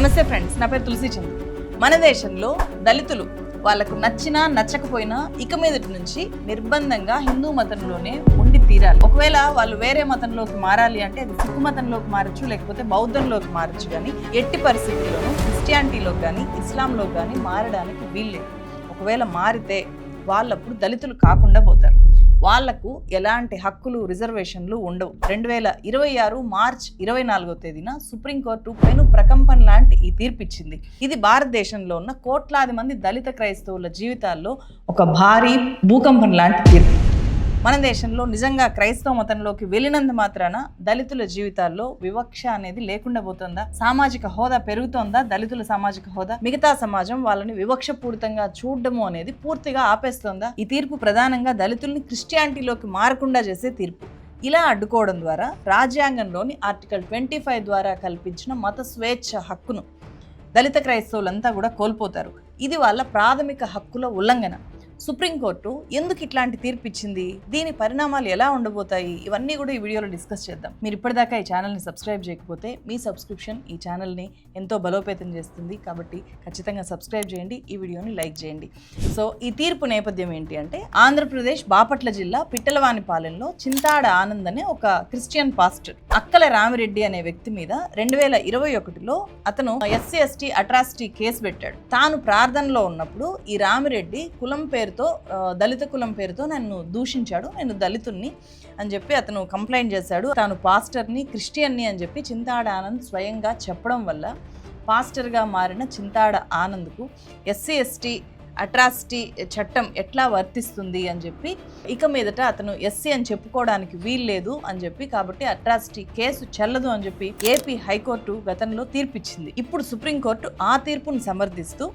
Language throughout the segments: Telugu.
నమస్తే ఫ్రెండ్స్, నా పేరు తులసి చంద్ర. మన దేశంలో దళితులు వాళ్ళకు నచ్చినా నచ్చకపోయినా ఇక మీదటి నుంచి నిర్బంధంగా హిందూ మతంలోనే ఉండి తీరాలి. ఒకవేళ వాళ్ళు వేరే మతంలోకి మారాలి అంటే అది సిక్కు మతంలోకి మారచ్చు, లేకపోతే బౌద్ధంలోకి మారచ్చు. కానీ ఎట్టి పరిస్థితుల్లోనూ క్రిస్టియానిటీలోకి కానీ ఇస్లాంలోకి కానీ మారడానికి వీల్లేదు. ఒకవేళ మారితే వాళ్ళప్పుడు దళితులు కాకుండా పోతారు. వాళ్లకు ఎలాంటి హక్కులు రిజర్వేషన్లు ఉండవు. 2026 మార్చ్ 24వ తేదీన సుప్రీంకోర్టు పెను ప్రకంపన లాంటి ఈ తీర్పిచ్చింది. ఇది భారతదేశంలో ఉన్న కోట్లాది మంది దళిత క్రైస్తవుల జీవితాల్లో ఒక భారీ భూకంపం లాంటి తీర్పు. మన దేశంలో నిజంగా క్రైస్తవ మతంలోకి వెళ్ళినంత మాత్రాన దళితుల జీవితాల్లో వివక్ష అనేది లేకుండా పోతుందా? సామాజిక హోదా పెరుగుతోందా? దళితుల సామాజిక హోదా మిగతా సమాజం వాళ్ళని వివక్ష పూరితంగా చూడడము అనేది పూర్తిగా ఆపేస్తోందా? ఈ తీర్పు ప్రధానంగా దళితుల్ని క్రిస్టియానిటీలోకి మారకుండా చేసే తీర్పు. ఇలా అడ్డుకోవడం ద్వారా రాజ్యాంగంలోని ఆర్టికల్ 25 ద్వారా కల్పించిన మత స్వేచ్ఛ హక్కును దళిత క్రైస్తవులంతా కూడా కోల్పోతారు. ఇది వాళ్ళ ప్రాథమిక హక్కుల ఉల్లంఘన. సుప్రీంకోర్టు ఎందుకు ఇట్లాంటి తీర్పు ఇచ్చింది? దీని పరిణామాలు ఎలా ఉండబోతాయి? ఇవన్నీ కూడా ఈ వీడియోలో డిస్కస్ చేద్దాం. మీరు ఇప్పటిదాకా ఈ ఛానల్ని సబ్స్క్రైబ్ చేయకపోతే మీ సబ్స్క్రిప్షన్ ఈ ఛానల్ని ఎంతో బలోపేతం చేస్తుంది. కాబట్టి ఖచ్చితంగా సబ్స్క్రైబ్ చేయండి, ఈ వీడియోని లైక్ చేయండి. సో ఈ తీర్పు నేపథ్యం ఏంటి అంటే, ఆంధ్రప్రదేశ్ బాపట్ల జిల్లా పిట్టలవానిపాలెంలో చింతాడ ఆనంద్ అనే ఒక క్రిస్టియన్ పాస్టర్ అక్కల రామిరెడ్డి అనే వ్యక్తి మీద 2021లో అతను SC/ST అట్రాసిటీ కేసు పెట్టాడు. తాను ప్రార్థనలో ఉన్నప్పుడు ఈ రామిరెడ్డి కులం పేరుతో దళిత కులం పేరుతో నన్ను దూషించాడు, నేను దళితుణ్ణి అని చెప్పి అతను కంప్లైంట్ చేశాడు. తాను పాస్టర్ని, క్రిస్టియన్ని అని చెప్పి చింతాడ ఆనంద్ స్వయంగా చెప్పడం వల్ల పాస్టర్గా మారిన చింతాడ ఆనంద్కు SC/ST అట్రాసిటీ చట్టం ఎట్లా వర్తిస్తుంది అని చెప్పి, ఇక మీదట అతను ఎస్సీ అని చెప్పుకోవడానికి వీల్లేదు అని చెప్పి, కాబట్టి అట్రాసిటీ కేసు చెల్లదు అని చెప్పి ఏపీ హైకోర్టు గతంలో తీర్పిచ్చింది. ఇప్పుడు సుప్రీంకోర్టు ఆ తీర్పును సమర్థిస్తూ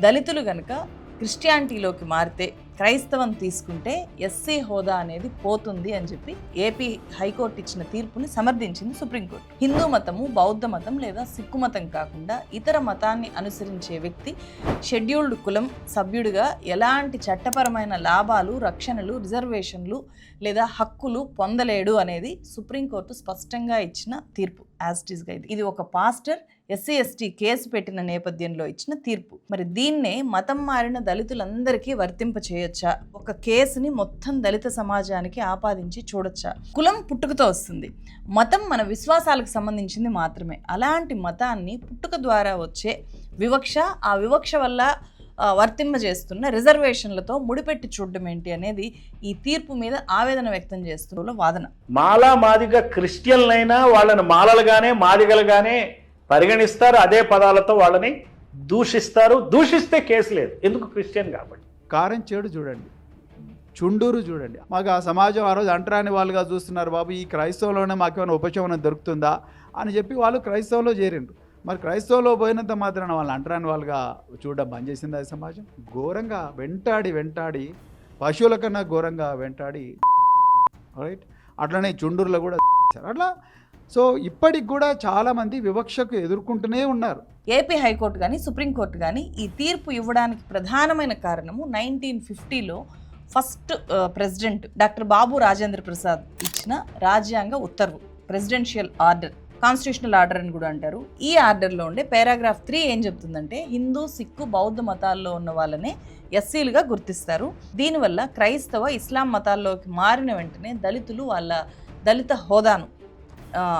దళితులు గనక క్రిస్టియానిటీలోకి మారితే, క్రైస్తవం తీసుకుంటే ఎస్సీ హోదా అనేది పోతుంది అని చెప్పి ఏపీ హైకోర్టు ఇచ్చిన తీర్పుని సమర్థించింది సుప్రీంకోర్టు. హిందూ మతము, బౌద్ధ మతం లేదా సిక్కు మతం కాకుండా ఇతర మతాన్ని అనుసరించే వ్యక్తి షెడ్యూల్డ్ కులం సభ్యుడిగా ఎలాంటి చట్టపరమైన లాభాలు, రక్షణలు, రిజర్వేషన్లు లేదా హక్కులు పొందలేడు అనేది సుప్రీంకోర్టు స్పష్టంగా ఇచ్చిన తీర్పు. యాజ్టీస్గా ఇది ఒక పాస్టర్ SC/ST కేసు పెట్టిన నేపథ్యంలో ఇచ్చిన తీర్పు. మరి దీన్నే మతం మారిన దళితులందరికీ వర్తింప చేయొచ్చా? ఒక కేసుని మొత్తం దళిత సమాజానికి ఆపాదించి చూడొచ్చా? కులం పుట్టుకతో వస్తుంది, మతం మన విశ్వాసాలకు సంబంధించింది మాత్రమే. అలాంటి మతాన్ని పుట్టుక ద్వారా వచ్చే వివక్ష, ఆ వివక్ష వల్ల వర్తింపజేస్తున్న రిజర్వేషన్లతో ముడిపెట్టి చూడడం ఏంటి అనేది ఈ తీర్పు మీద ఆవేదన వ్యక్తం చేస్తున్న వాదన. మాలా మాదిగ క్రిస్టియన్లైనా వాళ్ళని మాలలుగానే మాదిగలుగానే పరిగణిస్తారు, అదే పదాలతో వాళ్ళని దూషిస్తారు. దూషిస్తే కేసు లేదు, ఎందుకు? క్రిస్టియన్ కాబట్టి. కారంచేడు చూడండి, చుండూరు చూడండి. మాకు ఆ సమాజం ఆ రోజు అంటరాని వాళ్ళుగా చూస్తున్నారు. బాబు, ఈ క్రైస్తవంలోనే మాకేమైనా ఉపశమనం దొరుకుతుందా అని చెప్పి వాళ్ళు క్రైస్తవంలో చేరిండ్రు. మరి క్రైస్తవంలో పోయినంత మాత్రాన వాళ్ళు అంటరాని వాళ్ళుగా చూడడం బంద్ చేసింది ఆ సమాజం. ఘోరంగా వెంటాడి పశువుల కన్నా ఘోరంగా వెంటాడి, రైట్. అట్లనే చుండూరులో కూడా అట్లా. సో ఇప్పటికి కూడా చాలామంది వివక్షకు ఎదుర్కొంటూనే ఉన్నారు. ఏపీ హైకోర్టు కానీ సుప్రీంకోర్టు కానీ ఈ తీర్పు ఇవ్వడానికి ప్రధానమైన కారణము 1950లో first president doctor Babu Rajendra Prasad ఇచ్చిన రాజ్యాంగ ఉత్తర్వు, ప్రెసిడెన్షియల్ ఆర్డర్, కాన్స్టిట్యూషనల్ ఆర్డర్ అని కూడా అంటారు. ఈ ఆర్డర్లో ఉండే పారాగ్రాఫ్ 3 ఏం చెప్తుందంటే, హిందూ, సిక్కు, బౌద్ధ మతాల్లో ఉన్న వాళ్ళనే ఎస్సీలుగా గుర్తిస్తారు. దీనివల్ల క్రైస్తవ, ఇస్లాం మతాల్లోకి మారిన వెంటనే దళితులు వాళ్ళ దళిత హోదాను,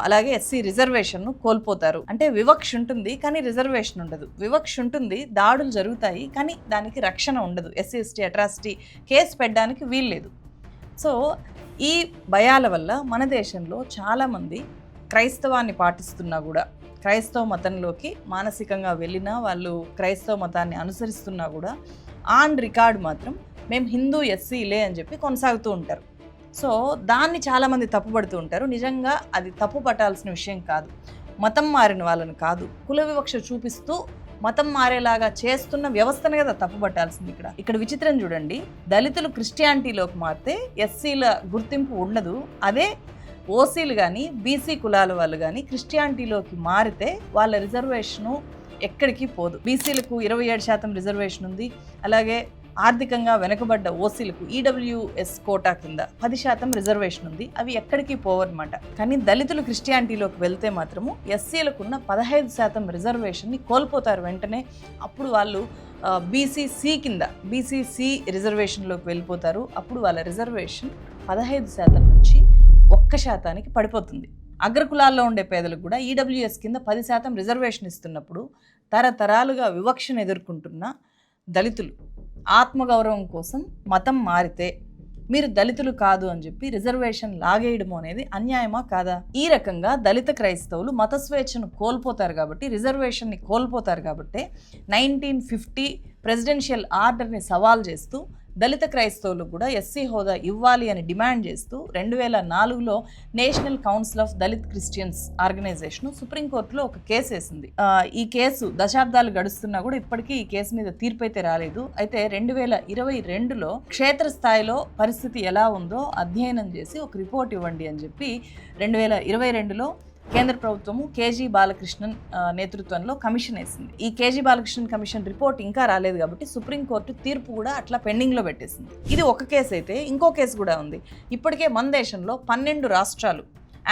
అలాగే ఎస్సీ రిజర్వేషన్ను కోల్పోతారు. అంటే వివక్ష ఉంటుంది కానీ రిజర్వేషన్ ఉండదు, వివక్ష ఉంటుంది, దాడులు జరుగుతాయి కానీ దానికి రక్షణ ఉండదు. SC/ST అట్రాసిటీ కేసు పెట్టడానికి వీల్లేదు. సో ఈ భయాల వల్ల మన దేశంలో చాలామంది క్రైస్తవాన్ని పాటిస్తున్నా కూడా, క్రైస్తవ మతంలోకి మానసికంగా వెళ్ళినా, వాళ్ళు క్రైస్తవ మతాన్ని అనుసరిస్తున్నా కూడా ఆన్ రికార్డ్ మాత్రం మేము హిందూ ఎస్సీలే అని చెప్పి కొనసాగుతూ ఉంటారు. సో దాన్ని చాలామంది తప్పుపడుతూ ఉంటారు. నిజంగా అది తప్పు పట్టాల్సిన విషయం కాదు. మతం మారిన వాళ్ళని కాదు, కుల వివక్ష చూపిస్తూ మతం మారేలాగా చేస్తున్న వ్యవస్థను కదా తప్పు పట్టాల్సింది. ఇక్కడ విచిత్రం చూడండి, దళితులు క్రిస్టియానిటీలోకి మారితే ఎస్సీల గుర్తింపు ఉండదు. అదే ఓసీలు కానీ బీసీ కులాల వాళ్ళు కానీ క్రిస్టియానిటీలోకి మారితే వాళ్ళ రిజర్వేషను ఎక్కడికి పోదు. బీసీలకు 27% రిజర్వేషన్ ఉంది, అలాగే ఆర్థికంగా వెనుకబడ్డ ఓసీలకు ఈడబ్ల్యూఎస్ కోటా కింద 10% రిజర్వేషన్ ఉంది. అవి ఎక్కడికి పోవన్నమాట. కానీ దళితులు క్రిస్టియానిటీలోకి వెళ్తే మాత్రము ఎస్సీలకున్న 15% రిజర్వేషన్ని కోల్పోతారు వెంటనే. అప్పుడు వాళ్ళు బీసీసీ కింద బీసీసీ రిజర్వేషన్లోకి వెళ్ళిపోతారు. అప్పుడు వాళ్ళ రిజర్వేషన్ 15% నుంచి 1% పడిపోతుంది. అగ్రకులాల్లో ఉండే పేదలకు కూడా ఈడబ్ల్యూఎస్ కింద 10% రిజర్వేషన్ ఇస్తున్నప్పుడు తరతరాలుగా వివక్షను ఎదుర్కొంటున్న దళితులు ఆత్మగౌరవం కోసం మతం మారితే మీరు దళితులు కాదు అని చెప్పి రిజర్వేషన్ లాగేయడం అనేది అన్యాయమా కాదా? ఈ రకంగా దళిత క్రైస్తవులు మత స్వేచ్ఛను కోల్పోతారు కాబట్టి, రిజర్వేషన్ని కోల్పోతారు కాబట్టి 1950 ప్రెసిడెన్షియల్ ఆర్డర్ని సవాల్ చేస్తూ దళిత క్రైస్తవులు కూడా ఎస్సీ హోదా ఇవ్వాలి అని డిమాండ్ చేస్తూ 2004లో national council of Dalit Christians organisation సుప్రీంకోర్టులో ఒక కేసు వేసింది. ఈ కేసు దశాబ్దాలు గడుస్తున్నా కూడా ఇప్పటికీ ఈ కేసు మీద తీర్పు అయితే రాలేదు. అయితే 2022లో క్షేత్రస్థాయిలో పరిస్థితి ఎలా ఉందో అధ్యయనం చేసి ఒక రిపోర్ట్ ఇవ్వండి అని చెప్పి 2022లో కేంద్ర ప్రభుత్వము కేజీ బాలకృష్ణన్ నేతృత్వంలో కమిషన్ వేసింది. ఈ కేజీ బాలకృష్ణన్ కమిషన్ రిపోర్ట్ ఇంకా రాలేదు కాబట్టి సుప్రీంకోర్టు తీర్పు కూడా అట్లా పెండింగ్లో పెట్టేసింది. ఇది ఒక కేసు అయితే ఇంకో కేసు కూడా ఉంది. ఇప్పటికే మన దేశంలో 12 రాష్ట్రాలు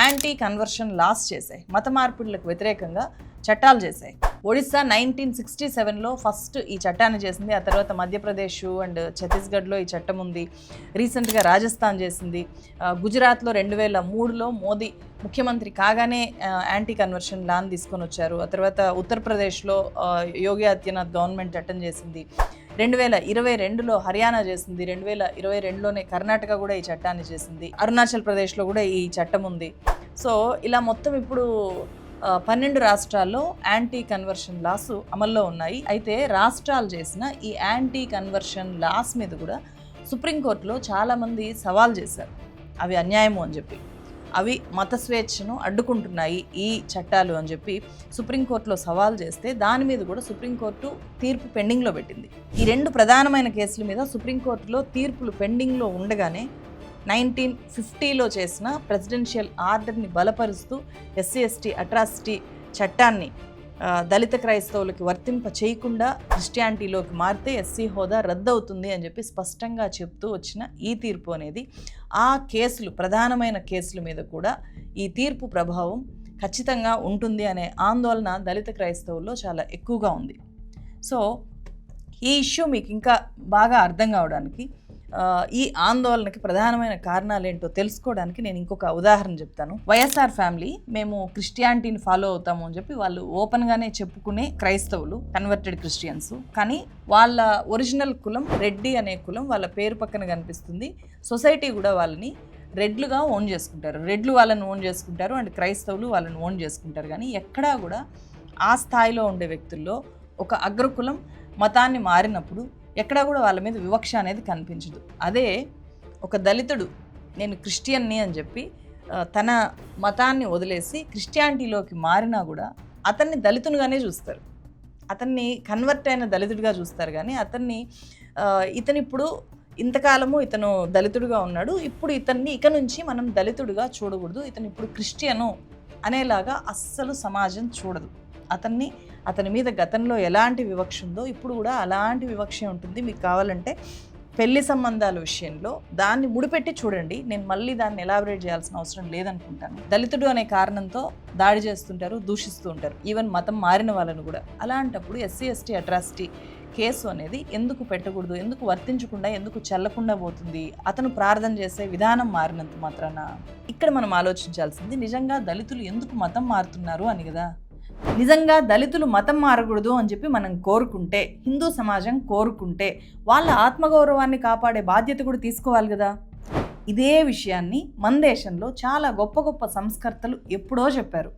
యాంటీ కన్వర్షన్ లాస్ చేశాయి, మత మార్పిడులకు వ్యతిరేకంగా చట్టాలు చేశాయి. ఒడిస్సా 1967లో ఫస్ట్ ఈ చట్టాన్ని చేసింది. ఆ తర్వాత మధ్యప్రదేశ్ అండ్ ఛత్తీస్గఢ్లో ఈ చట్టం ఉంది. రీసెంట్గా రాజస్థాన్ చేసింది. గుజరాత్లో 2003లో మోదీ ముఖ్యమంత్రి కాగానే యాంటీ కన్వర్షన్ లాన్ తీసుకొని వచ్చారు. ఆ తర్వాత ఉత్తరప్రదేశ్లో యోగి ఆదిత్యనాథ్ గవర్నమెంట్ చట్టం చేసింది. 2022లో హర్యానా చేసింది. 2022లోనే కర్ణాటక కూడా ఈ చట్టాన్ని చేసింది. అరుణాచల్ ప్రదేశ్లో కూడా ఈ చట్టం ఉంది. సో ఇలా మొత్తం ఇప్పుడు 12 రాష్ట్రాల్లో యాంటీ కన్వర్షన్ లాస్ అమల్లో ఉన్నాయి. అయితే రాష్ట్రాలు చేసిన ఈ యాంటీ కన్వర్షన్ లాస్ మీద కూడా సుప్రీంకోర్టులో చాలామంది సవాల్ చేశారు. అవి అన్యాయము అని చెప్పి, అవి మత స్వేచ్ఛను అడ్డుకుంటున్నాయి ఈ చట్టాలు అని చెప్పి సుప్రీంకోర్టులో సవాల్ చేస్తే దాని మీద కూడా సుప్రీంకోర్టు తీర్పు పెండింగ్లో పెట్టింది. ఈ 2 ప్రధానమైన కేసుల మీద సుప్రీంకోర్టులో తీర్పులు పెండింగ్లో ఉండగానే 1950లో చేసిన ప్రెసిడెన్షియల్ ఆర్డర్ని బలపరుస్తూ ఎస్సీ ఎస్టీ అట్రాసిటీ చట్టాన్ని దళిత క్రైస్తవులకి వర్తింప చేయకుండా క్రిస్టియానిటీలోకి మారితే ఎస్సీ హోదా రద్దవుతుంది అని చెప్పి స్పష్టంగా చెప్తూ వచ్చిన ఈ తీర్పు అనేది ఆ కేసులు, ప్రధానమైన కేసుల మీద కూడా ఈ తీర్పు ప్రభావం ఖచ్చితంగా ఉంటుంది అనే ఆందోళన దళిత క్రైస్తవుల్లో చాలా ఎక్కువగా ఉంది. సో ఈ ఇష్యూ మీకు ఇంకా బాగా అర్థం కావడానికి, ఈ ఆందోళనకి ప్రధానమైన కారణాలు ఏంటో తెలుసుకోవడానికి నేను ఇంకొక ఉదాహరణ చెప్తాను. వైఎస్ఆర్ ఫ్యామిలీ మేము క్రిస్టియానిటీని ఫాలో అవుతాము అని చెప్పి వాళ్ళు ఓపెన్గానే చెప్పుకునే క్రైస్తవులు, కన్వర్టెడ్ క్రిస్టియన్స్. కానీ వాళ్ళ ఒరిజినల్ కులం రెడ్డి అనే కులం వాళ్ళ పేరు పక్కన కనిపిస్తుంది. సొసైటీ కూడా వాళ్ళని రెడ్లుగా ఓన్ చేసుకుంటారు, రెడ్లు వాళ్ళని ఓన్ చేసుకుంటారు అండ్ క్రైస్తవులు వాళ్ళని ఓన్ చేసుకుంటారు. కానీ ఎక్కడా కూడా ఆ స్థాయిలో ఉండే వ్యక్తుల్లో ఒక అగ్రకులం మతాన్ని మారినప్పుడు ఎక్కడా కూడా వాళ్ళ మీద వివక్ష అనేది కనిపించదు. అదే ఒక దళితుడు నేను క్రిస్టియన్ని అని చెప్పి తన మతాన్ని వదిలేసి క్రిస్టియానిటీలోకి మారినా కూడా అతన్ని దళితునిగానే చూస్తారు, అతన్ని కన్వర్ట్ అయిన దళితుడిగా చూస్తారు. కానీ అతన్ని ఇతను ఇప్పుడు ఇంతకాలము ఇతను దళితుడిగా ఉన్నాడు, ఇప్పుడు ఇతన్ని ఇక నుంచి మనం దళితుడిగా చూడకూడదు, ఇతను ఇప్పుడు క్రిస్టియను అనేలాగా అస్సలు సమాజం చూడదు. అతని మీద గతంలో ఎలాంటి వివక్ష ఉందో ఇప్పుడు కూడా అలాంటి వివక్ష ఉంటుంది. మీకు కావాలంటే పెళ్లి సంబంధాల విషయంలో దాన్ని ముడిపెట్టి చూడండి. నేను మళ్ళీ దాన్ని ఎలాబరేట్ చేయాల్సిన అవసరం లేదనుకుంటాను. దళితుడు అనే కారణంతో దాడి చేస్తుంటారు, దూషిస్తూ ఉంటారు, ఈవెన్ మతం మారిన వాళ్ళను కూడా. అలాంటప్పుడు ఎస్సీ ఎస్టీ అట్రాసిటీ కేసు అనేది ఎందుకు పెట్టకూడదు, ఎందుకు వర్తించకుండా, ఎందుకు చెల్లకుండా పోతుంది? అతను ప్రార్థన చేసే విధానం మారినంత మాత్రాన. ఇక్కడ మనం ఆలోచించాల్సింది నిజంగా దళితులు ఎందుకు మతం మారుతున్నారు అని కదా. నిజంగా దళితులు మతం మారకూడదు అని చెప్పి మనం కోరుకుంటే, హిందూ సమాజం కోరుకుంటే వాళ్ళ ఆత్మగౌరవాన్ని కాపాడే బాధ్యత కూడా తీసుకోవాలి కదా. ఇదే విషయాన్ని మన దేశంలో చాలా గొప్ప గొప్ప సంస్కర్తలు ఎప్పుడో చెప్పారు.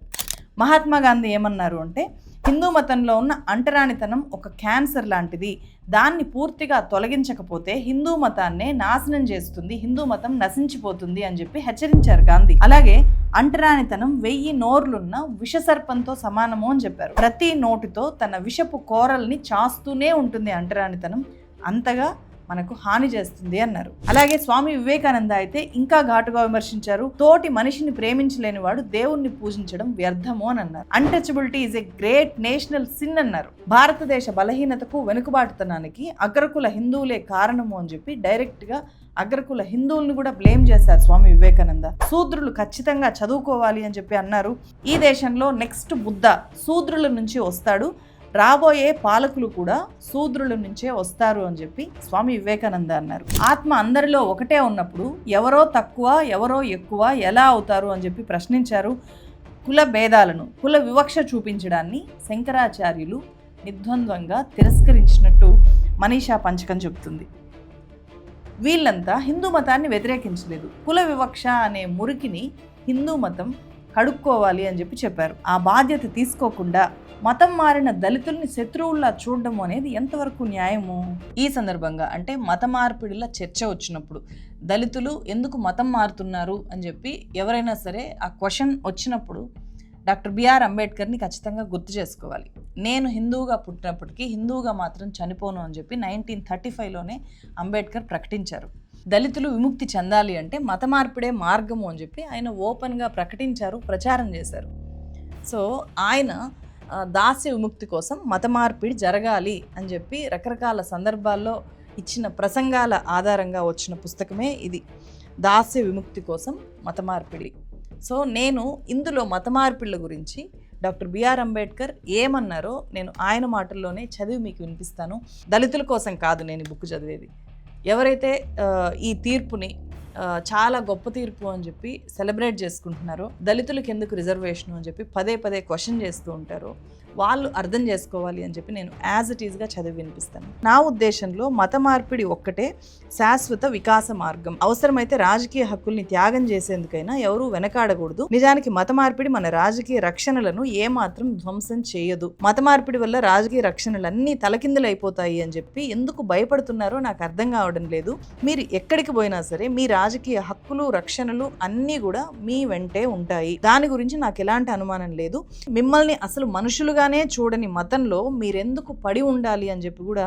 మహాత్మా గాంధీ ఏమన్నారు అంటే, హిందూ మతంలో ఉన్న అంటరానితనం ఒక క్యాన్సర్ లాంటిది, దాన్ని పూర్తిగా తొలగించకపోతే హిందూ మతాన్నే నాశనం చేస్తుంది, హిందూ మతం నశించిపోతుంది అని చెప్పి హెచ్చరించారు గాంధీ. అలాగే అంటరానితనం 1000 నోర్లున్న విషసర్పంతో సమానము అని చెప్పారు. ప్రతి నోటితో తన విషపు కోరల్ని చాస్తూనే ఉంటుంది అంటరానితనం. అంతగా మనకు హాని చేస్తుంది అన్నారు. అలాగే స్వామి వివేకానంద అయితే ఇంకా ఘాటుగా విమర్శించారు. తోటి మనిషిని ప్రేమించలేని వాడు దేవుణ్ణి పూజించడం వ్యర్థము అని అన్నారు. Untouchability is a great national sin అన్నారు. భారతదేశ బలహీనతకు వెనుకబాటుతనానికి అగ్రకుల హిందువులే కారణము అని చెప్పి డైరెక్ట్ గా అగ్రకుల హిందువులను కూడా బ్లేమ్ చేశారు స్వామి వివేకానంద. శూద్రులు ఖచ్చితంగా చదువుకోవాలి అని చెప్పి అన్నారు. ఈ దేశంలో నెక్స్ట్ బుద్ధ శూద్రుల నుంచి వస్తాడు, రాబోయే పాలకులు కూడా శూద్రుల నుంచే వస్తారు అని చెప్పి స్వామి వివేకానంద అన్నారు. ఆత్మ అందరిలో ఒకటే ఉన్నప్పుడు ఎవరో తక్కువ ఎవరో ఎక్కువ ఎలా అవుతారు అని చెప్పి ప్రశ్నించారు. కుల భేదాలను, కుల వివక్ష చూపించడాన్ని శంకరాచార్యులు నిర్ద్వంద్వంగా తిరస్కరించినట్టు మనీషా పంచకం చెబుతుంది. వీళ్ళంతా హిందూ మతాన్ని వ్యతిరేకించలేదు, కుల వివక్ష అనే మురికిని హిందూ మతం కడుక్కోవాలి అని చెప్పి చెప్పారు. ఆ బాధ్యత తీసుకోకుండా మతం మారిన దళితుల్ని శత్రువుల్లా చూడడం అనేది ఎంతవరకు న్యాయము? ఈ సందర్భంగా అంటే మత మార్పిడిల చర్చ వచ్చినప్పుడు దళితులు ఎందుకు మతం మారుతున్నారు అని చెప్పి ఎవరైనా సరే ఆ క్వశ్చన్ వచ్చినప్పుడు డాక్టర్ బిఆర్ అంబేద్కర్ని ఖచ్చితంగా గుర్తు చేసుకోవాలి. నేను హిందువుగా పుట్టినప్పటికీ హిందువుగా మాత్రం చనిపోను అని చెప్పి 1935లోనే అంబేద్కర్ ప్రకటించారు. దళితులు విముక్తి చెందాలి అంటే మత మార్పిడే మార్గము అని చెప్పి ఆయన ఓపెన్గా ప్రకటించారు, ప్రచారం చేశారు. సో ఆయన దాస్య విముక్తి కోసం మత మార్పిడి జరగాలి అని చెప్పి రకరకాల సందర్భాల్లో ఇచ్చిన ప్రసంగాల ఆధారంగా వచ్చిన పుస్తకమే ఇది, దాస్య విముక్తి కోసం మత మార్పిడి. సో నేను ఇందులో మత మార్పిళ్ళ గురించి డాక్టర్ బిఆర్ అంబేద్కర్ ఏమన్నారో నేను ఆయన మాటల్లోనే చదివి మీకు వినిపిస్తాను. దళితుల కోసం కాదు నేను ఈ బుక్ చదివేది. ఎవరైతే ఈ తీర్పుని చాలా గొప్ప తీర్పు అని చెప్పి సెలబ్రేట్ చేసుకుంటున్నారో, దళితులకు ఎందుకు రిజర్వేషన్ అని చెప్పి పదే పదే క్వశ్చన్ చేస్తూ ఉంటారో వాళ్ళు అర్థం చేసుకోవాలి అని చెప్పి నేను యాజ్ ఇట్ ఈస్గా చదివి వినిపిస్తాను. నా ఉద్దేశంలో మత మార్పిడి ఒక్కటే శాశ్వత వికాస మార్గం. అవసరమైతే రాజకీయ హక్కుల్ని త్యాగం చేసేందుకైనా ఎవరూ వెనకాడకూడదు. నిజానికి మత మార్పిడి మన రాజకీయ రక్షణలను ఏమాత్రం ధ్వంసం చేయదు. మత మార్పిడి వల్ల రాజకీయ రక్షణలన్నీ తలకిందులైపోతాయి అని చెప్పి ఎందుకు భయపడుతున్నారో నాకు అర్థం కావడం లేదు. మీరు ఎక్కడికి పోయినా సరే మీ రాజకీయ హక్కులు రక్షణలు అన్నీ కూడా మీ వెంటే ఉంటాయి. దాని గురించి నాకు ఎలాంటి అనుమానం లేదు. మిమ్మల్ని అసలు మనుషులుగానే చూడని మతంలో మీరెందుకు పడి ఉండాలి అని చెప్పి కూడా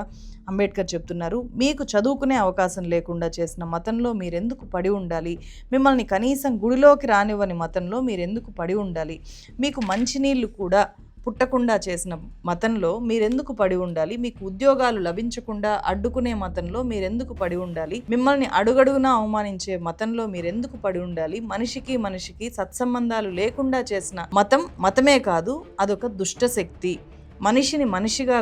అంబేద్కర్ చెప్తున్నారు. మీకు చదువుకునే అవకాశం లేకుండా చేసిన మతంలో మీరెందుకు పడి ఉండాలి? మిమ్మల్ని కనీసం గుడిలోకి రానివ్వని మతంలో మీరెందుకు పడి ఉండాలి? మీకు మంచినీళ్ళు కూడా పుట్టకుండా చేసిన మతంలో మీరెందుకు పడి ఉండాలి? మీకు ఉద్యోగాలు లభించకుండా అడ్డుకునే మతంలో మీరెందుకు పడి ఉండాలి? మిమ్మల్ని అడుగడుగునా అవమానించే మతంలో మీరెందుకు పడి ఉండాలి? మనిషికి మనిషికి సత్సంబంధాలు లేకుండా చేసిన మతం మతమే కాదు, అదొక దుష్టశక్తి. మనిషిని మనిషిగా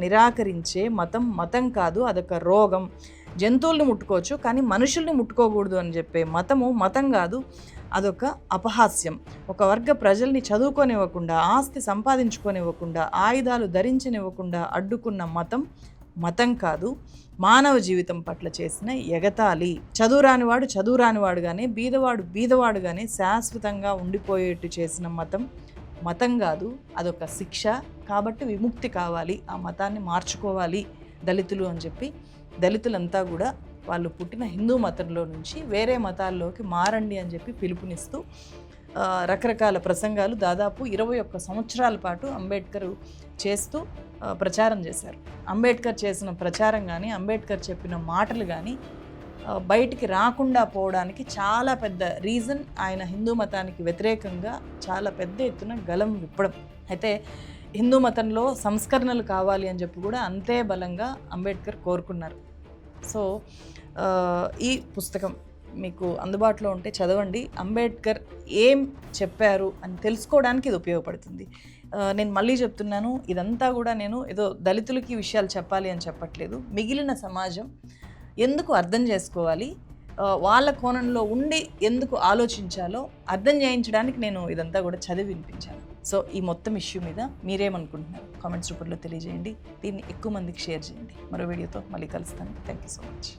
నిరాకరించే మతం మతం కాదు, అదొక రోగం. జంతువుల్ని ముట్టుకోవచ్చు కానీ మనుషుల్ని ముట్టుకోకూడదు అని చెప్పే మతము మతం కాదు, అదొక అపహాస్యం. ఒక వర్గ ప్రజల్ని చదువుకోనివ్వకుండా, ఆస్తి సంపాదించుకోనివ్వకుండా, ఆయుధాలు ధరించనివ్వకుండా అడ్డుకున్న మతం మతం కాదు, మానవ జీవితం పట్ల చేసిన ఎగతాళి. చదువు రానివాడుగానే, బీదవాడు బీదవాడుగానే శాశ్వతంగా ఉండిపోయేట్టు చేసిన మతం మతం కాదు, అదొక శిక్ష. కాబట్టి విముక్తి కావాలి, ఆ మతాన్ని మార్చుకోవాలి దళితులు అని చెప్పి దళితులంతా కూడా వాళ్ళు పుట్టిన హిందూ మతంలో నుంచి వేరే మతాల్లోకి మారండి అని చెప్పి పిలుపునిస్తూ రకరకాల ప్రసంగాలు దాదాపు 21 సంవత్సరాల పాటు అంబేద్కర్ చేస్తూ ప్రచారం చేశారు. అంబేద్కర్ చేసిన ప్రచారం కానీ, అంబేద్కర్ చెప్పిన మాటలు కానీ బయటికి రాకుండా పోవడానికి చాలా పెద్ద రీజన్ ఆయన హిందూ మతానికి వ్యతిరేకంగా చాలా పెద్ద ఎత్తున గలం విప్పడం. అయితే హిందూ మతంలో సంస్కరణలు కావాలి అని చెప్పి కూడా అంతే బలంగా అంబేద్కర్ కోరుకున్నారు. సో ఈ పుస్తకం మీకు అందుబాటులో ఉంటే చదవండి. అంబేద్కర్ ఏం చెప్పారు అని తెలుసుకోవడానికి ఇది ఉపయోగపడుతుంది. నేను మళ్ళీ చెప్తున్నాను, ఇదంతా కూడా నేను ఏదో దళితులకి విషయాలు చెప్పాలి అని చెప్పట్లేదు. మిగిలిన సమాజం ఎందుకు అర్థం చేసుకోవాలి, వాళ్ళ కోణంలో ఉండి ఎందుకు ఆలోచించాలో అర్థం చేయించడానికి నేను ఇదంతా కూడా చదివి వినిపించాను. సో ఈ మొత్తం ఇష్యూ మీద మీరేమనుకుంటున్నారు కామెంట్స్ రూపంలో తెలియజేయండి. దీన్ని ఎక్కువ మందికి షేర్ చేయండి. మరో వీడియోతో మళ్ళీ కలుస్తాను. Thank you so much.